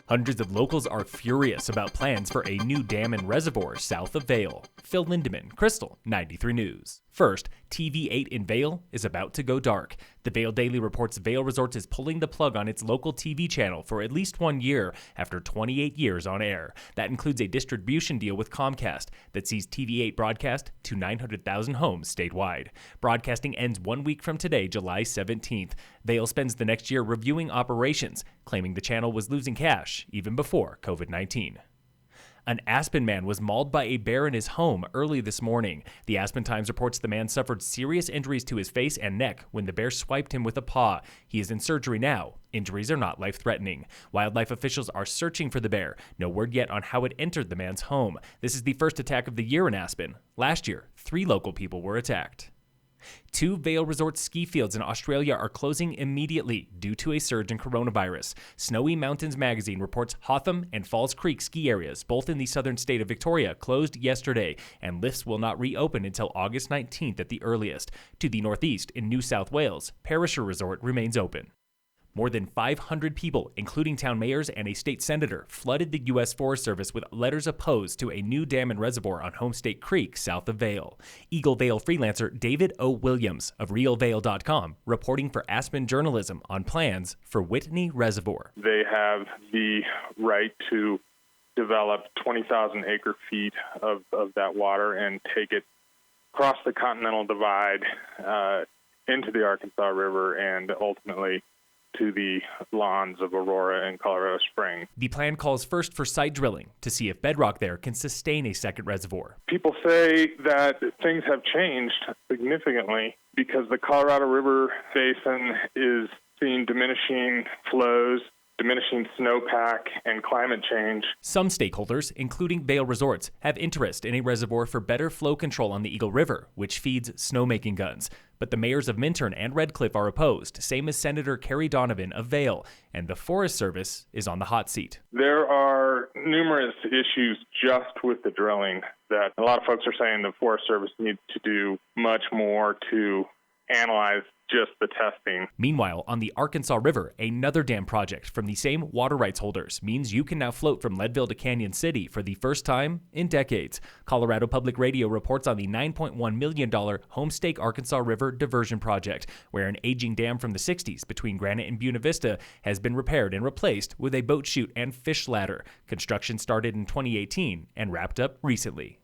Hundreds of locals are furious about plans for a new dam and reservoir south of Vail. Phil Lindeman, Krystal, 93 News. First, TV8 in Vail is about to go dark. The Vail Daily reports Vail Resorts is pulling the plug on its local TV channel for at least 1 year after 28 years on air. That includes a distribution deal with Comcast that sees TV8 broadcast to 900,000 homes statewide. Broadcasting ends 1 week from today, July 17th. Vail spends the next year reviewing operations, claiming the channel was losing cash even before COVID-19. An Aspen man was mauled by a bear in his home early this morning. The Aspen Times reports the man suffered serious injuries to his face and neck when the bear swiped him with a paw. He is in surgery now. Injuries are not life-threatening. Wildlife officials are searching for the bear. No word yet on how it entered the man's home. This is the first attack of the year in Aspen. Last year, 3 local people were attacked. 2 Vail Resorts ski fields in Australia are closing immediately due to a surge in coronavirus. Snowy Mountains magazine reports Hotham and Falls Creek ski areas, both in the southern state of Victoria, closed yesterday, and lifts will not reopen until August 19th at the earliest. To the northeast, in New South Wales, Perisher Resort remains open. More than 500 people, including town mayors and a state senator, flooded the U.S. Forest Service with letters opposed to a new dam and reservoir on Homestake Creek south of Vail. Eagle Vail freelancer David O. Williams of RealVail.com reporting for Aspen Journalism on plans for Whitney Reservoir. They have the right to develop 20,000 acre feet of that water and take it across the Continental Divide into the Arkansas River and ultimately to the lawns of Aurora and Colorado Springs. The plan calls first for site drilling to see if bedrock there can sustain a second reservoir. People say that things have changed significantly because the Colorado River basin is seeing diminishing flows, diminishing snowpack, and climate change. Some stakeholders, including Vail Resorts, have interest in a reservoir for better flow control on the Eagle River, which feeds snowmaking guns. But the mayors of Minturn and Red Cliff are opposed, same as Senator Kerry Donovan of Vail, and the Forest Service is on the hot seat. There are numerous issues just with the drilling that a lot of folks are saying the Forest Service needs to do much more to analyze just the testing. Meanwhile, on the Arkansas River, another dam project from the same water rights holders means you can now float from Leadville to Canon City for the first time in decades. Colorado Public Radio reports on the $9.1 million Homestake Arkansas River diversion project, where an aging dam from the 60s between Granite and Buena Vista has been repaired and replaced with a boat chute and fish ladder. Construction started in 2018 and wrapped up recently.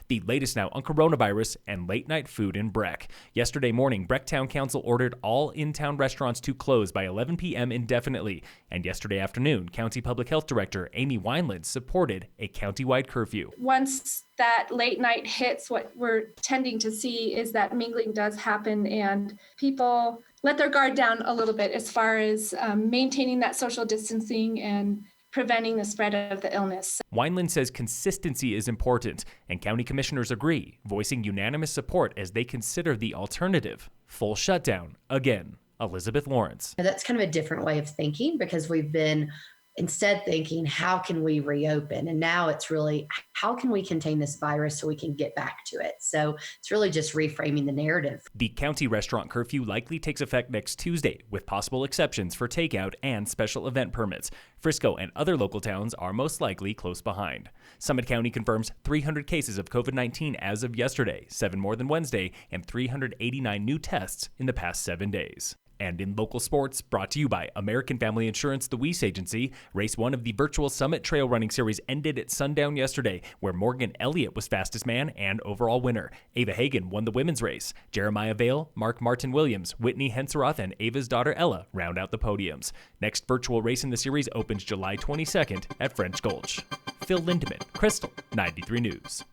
The latest now on coronavirus and late-night food in Breck. Yesterday morning, Breck Town Council ordered all in-town restaurants to close by 11 p.m. indefinitely. And yesterday afternoon, County Public Health Director Amy Wineland supported a countywide curfew. Once that late night hits, what we're tending to see is that mingling does happen and people let their guard down a little bit as far as maintaining that social distancing and preventing the spread of the illness. Wineland says consistency is important, and county commissioners agree, voicing unanimous support as they consider the alternative, full shutdown again. Elizabeth Lawrence. That's kind of a different way of thinking because we've been instead thinking, how can we reopen? And now it's really, how can we contain this virus so we can get back to it? So it's really just reframing the narrative. The county restaurant curfew likely takes effect next Tuesday, with possible exceptions for takeout and special event permits. Frisco and other local towns are most likely close behind. Summit County confirms 300 cases of COVID-19 as of yesterday, 7 more than Wednesday, and 389 new tests in the past 7 days. And in local sports, brought to you by American Family Insurance, the Weiss Agency, Race 1 of the virtual Summit Trail Running Series ended at sundown yesterday, where Morgan Elliot was fastest man and overall winner. Eva Hagen won the women's race. Jeremiah Vail, Mark Martin Williams, Whitney Henseroth, and Ava's daughter Ella round out the podiums. Next virtual race in the series opens July 22nd at French Gulch. Phil Lindeman, Krystal, 93 News.